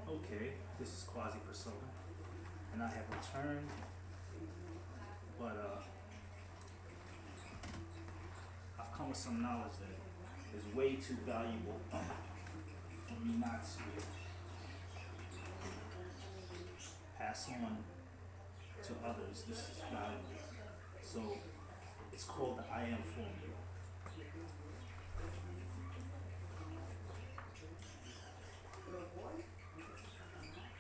Okay, this is Quasi Persona, and I have returned, but I've come with some knowledge that is way too valuable for me not to pass on to others. This is valuable. So it's called the I am formula.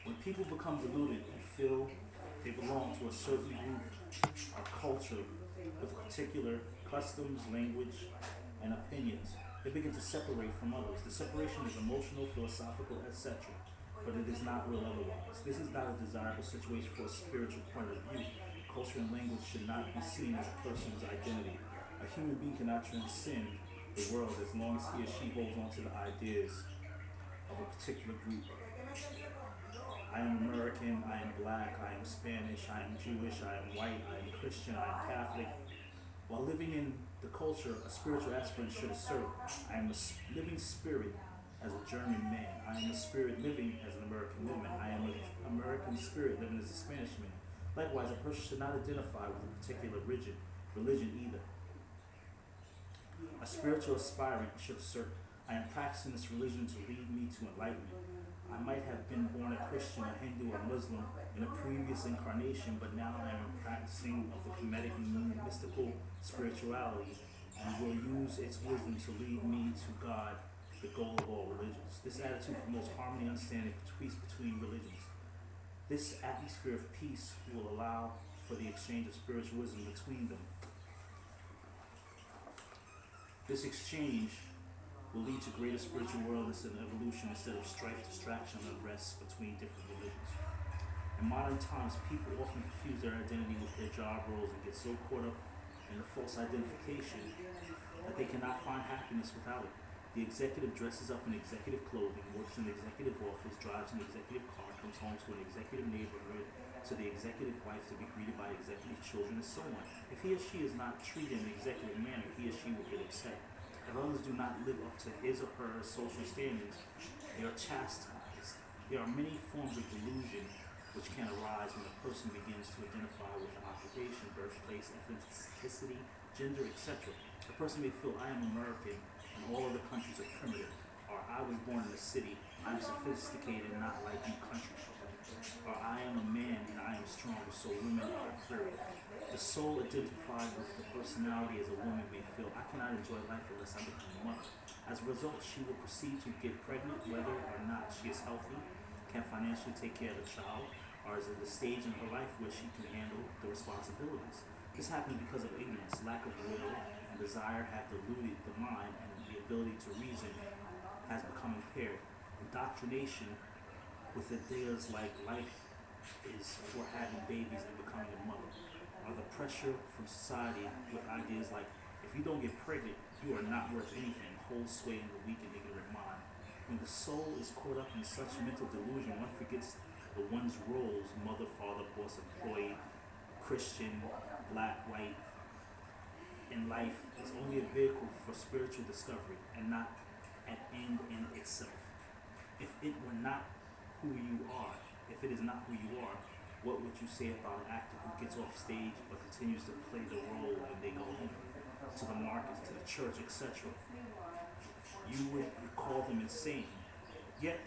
When people become deluded and feel they belong to a certain group or culture with particular customs, language, and opinions, they begin to separate from others. The separation is emotional, philosophical, etc., but it is not real otherwise. This is not a desirable situation for a spiritual point of view. Culture and language should not be seen as a person's identity. A human being cannot transcend the world as long as he or she holds on to the ideas of a particular group. I am American, I am black, I am Spanish, I am Jewish, I am white, I am Christian, I am Catholic. While living in the culture, a spiritual aspirant should assert, I am a living spirit as a German man. I am a spirit living as an American woman. I am an American spirit living as a Spanish man. Likewise, a person should not identify with a particular religion either. A spiritual aspirant should assert, I am practicing this religion to lead me to enlightenment. I might have been born a Christian, a Hindu, or Muslim in a previous incarnation, but now I am practicing of the Kemetic mystical spirituality and will use its wisdom to lead me to God, the goal of all religions. This attitude promotes harmony and understanding between religions. This atmosphere of peace will allow for the exchange of spiritual wisdom between them. This exchange will lead to greater spiritual wellness and evolution instead of strife, distraction, and unrest between different religions. In modern times, people often confuse their identity with their job roles and get so caught up in the false identification that they cannot find happiness without it. The executive dresses up in executive clothing, works in the executive office, drives an executive car, comes home to an executive neighborhood, to the executive wife to be greeted by executive children, and so on. If he or she is not treated in an executive manner, he or she will get upset. If others do not live up to his or her social standards, they are chastised. There are many forms of delusion which can arise when a person begins to identify with an occupation, birthplace, ethnicity, gender, etc. A person may feel, I am American and all other countries are primitive, or I was born in a city, I am sophisticated and not like you countries, or I am a man and I am strong, so women are inferior. The soul identified with the personality as a woman may feel, I cannot enjoy life unless I become a mother. As a result, she will proceed to get pregnant whether or not she is healthy, can financially take care of the child, or is at the stage in her life where she can handle the responsibilities. This happens because of ignorance, lack of will, and desire have deluded the mind, and the ability to reason has become impaired. Indoctrination with ideas like life is for having babies and becoming a mother, or the pressure from society with ideas like, if you don't get pregnant, you are not worth anything, hold sway in the weak and ignorant mind. When the soul is caught up in such mental delusion, one forgets the one's roles, mother, father, boss, employee, Christian, black, white, in life is only a vehicle for spiritual discovery and not an end in itself. If it were not who you are, if it is not who you are, what would you say about an actor who gets off stage but continues to play the role when they go home, to the markets, to the church, etc.? You would call them insane. Yet,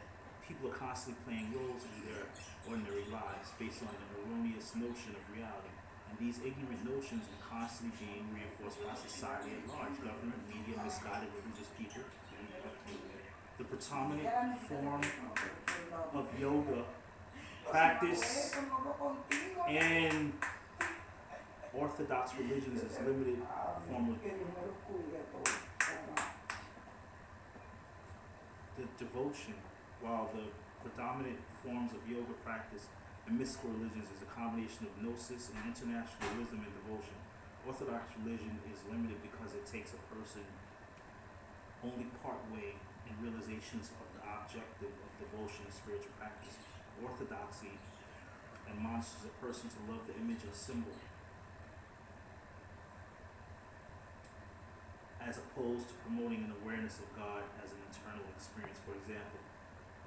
people are constantly playing roles in their ordinary lives based on an erroneous notion of reality. And these ignorant notions are constantly being reinforced by society at large, government, media, misguided religious people. The predominant form of yoga practice in Orthodox religions is limited form of the devotion, while the predominant forms of yoga practice in mystical religions is a combination of gnosis and international wisdom and devotion. Orthodox religion is limited because it takes a person only part way in realizations of the objective of devotion and spiritual practice. Orthodoxy admonishes a person to love the image or symbol, as opposed to promoting an awareness of God as an internal experience. For example,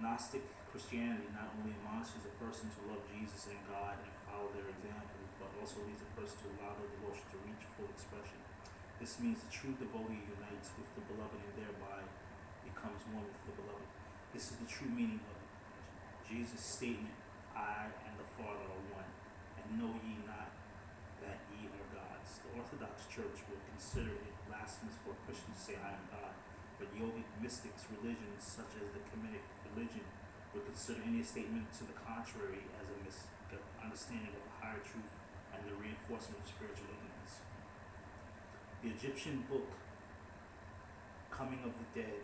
Gnostic Christianity not only admonishes a person to love Jesus and God and follow their example, but also leads a person to allow their devotion to reach full expression. This means the true devotee unites with the beloved and thereby becomes one with the beloved. This is the true meaning of Jesus' statement, I and the Father are one, and know ye not that ye are gods. The Orthodox Church would consider it blasphemous for a Christian to say, I am God, but yogic mystics, religions such as the Kemetic religion, would consider any statement to the contrary as a misunderstanding of a higher truth and the reinforcement of spiritual ignorance. The Egyptian book, Coming of the Dead,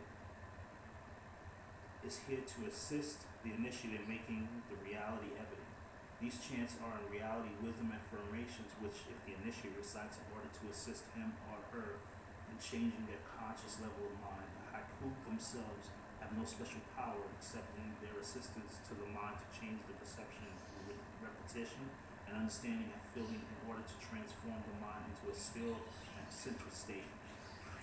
is here to assist the initiate in making the reality evident. These chants are in reality wisdom affirmations which, if the initiate recites in order to assist him or her in changing their conscious level of mind, the haiku themselves have no special power except in their assistance to the mind to change the perception through repetition and understanding and feeling in order to transform the mind into a still and central state.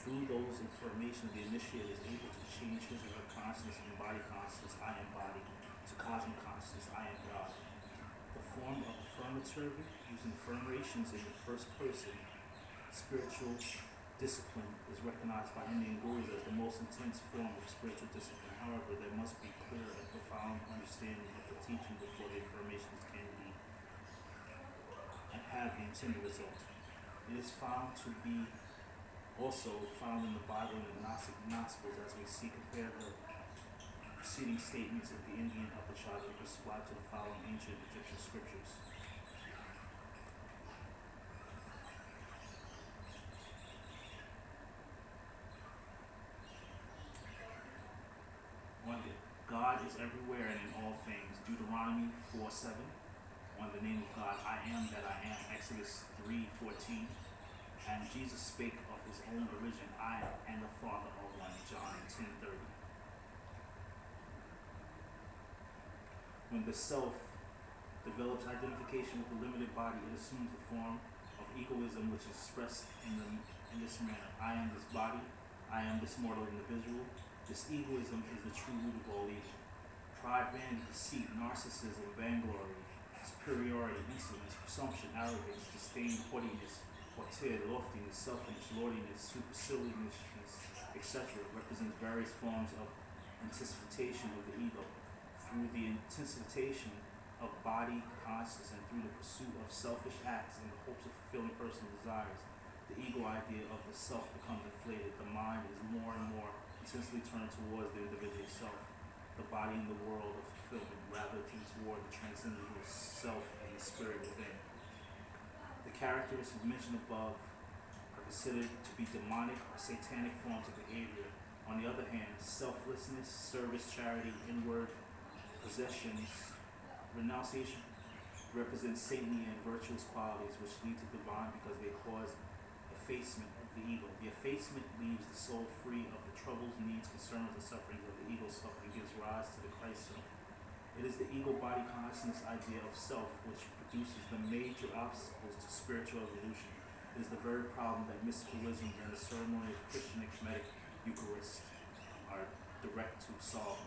Through those affirmations, the initiate is able to change his or her consciousness from body consciousness, I am body, to cosmic consciousness, I am God. The form of affirmative using affirmations in the first person spiritual discipline is recognized by Indian gurus as the most intense form of spiritual discipline. However, there must be clear and profound understanding of the teaching before the affirmations can be and have the intended result. It is found to be also found in the Bible and the Gnostic Gospels, as we see compare the preceding statements of the Indian Upanishad and prescribed to the following ancient Egyptian scriptures. On God is everywhere and in all things, Deuteronomy 4:7. On the name of God, I am that I am, Exodus 3:14. And Jesus spake of his own origin, I and the Father are one, John 10:30. When the self develops identification with the limited body, it assumes the form of egoism, which is expressed in this manner. I am this body, I am this mortal individual. This egoism is the true root of all evil. Pride, vanity, deceit, narcissism, vainglory, superiority, insolence, presumption, arrogance, disdain, haughtiness, hauteur, loftiness, selfishness, lordliness, superciliousness, etc., represents various forms of intensification of the ego. Through the intensification of body consciousness and through the pursuit of selfish acts in the hopes of fulfilling personal desires, the ego idea of the self becomes inflated. The mind is more and more intensely turned towards the individual self, the body in the world of fulfillment, rather than toward the transcendental self and the spirit within. The characteristics mentioned above are considered to be demonic or satanic forms of behavior. On the other hand, selflessness, service, charity, inward possessions, renunciation represent saintly and virtuous qualities which lead to divine because they cause effacement of the ego. The effacement leaves the soul free of the troubles, needs, concerns, and sufferings of the ego self and gives rise to the Christ self. It is the ego-body consciousness idea of self which produces the major obstacles to spiritual evolution. It is the very problem that mysticalism and the ceremony of Christian ecumenic Eucharist are direct to solve.